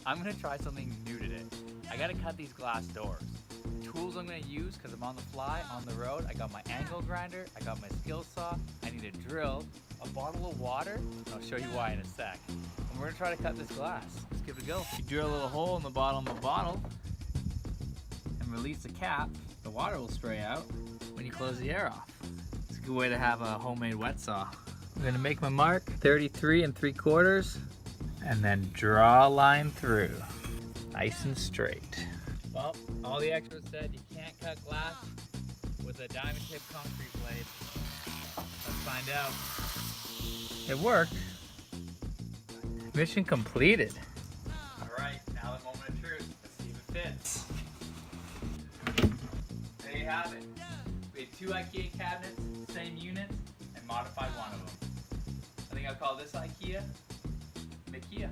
I'm gonna try something new today. I gotta cut these glass doors. The tools I'm gonna use, because I'm on the fly, on the road, I got my angle grinder, I got my skill saw, I need a drill, a bottle of water, and I'll show you why in a sec. And we're gonna try to cut this glass. Let's give it a go. You drill a little hole in the bottom of the bottle and release the cap. The water will spray out when you close the air off. It's a good way to have a homemade wet saw. I'm gonna make my mark, 33 3/4, and then draw a line through, nice and straight. Well, all the experts said you can't cut glass with a diamond tip concrete blade. Let's find out. It worked. Mission completed. All right, now the moment of truth. Let's see if it fits. There you have it. We had 2 Ikea cabinets, same unit, and modified one of them. I think I'll call this Ikea Ikea.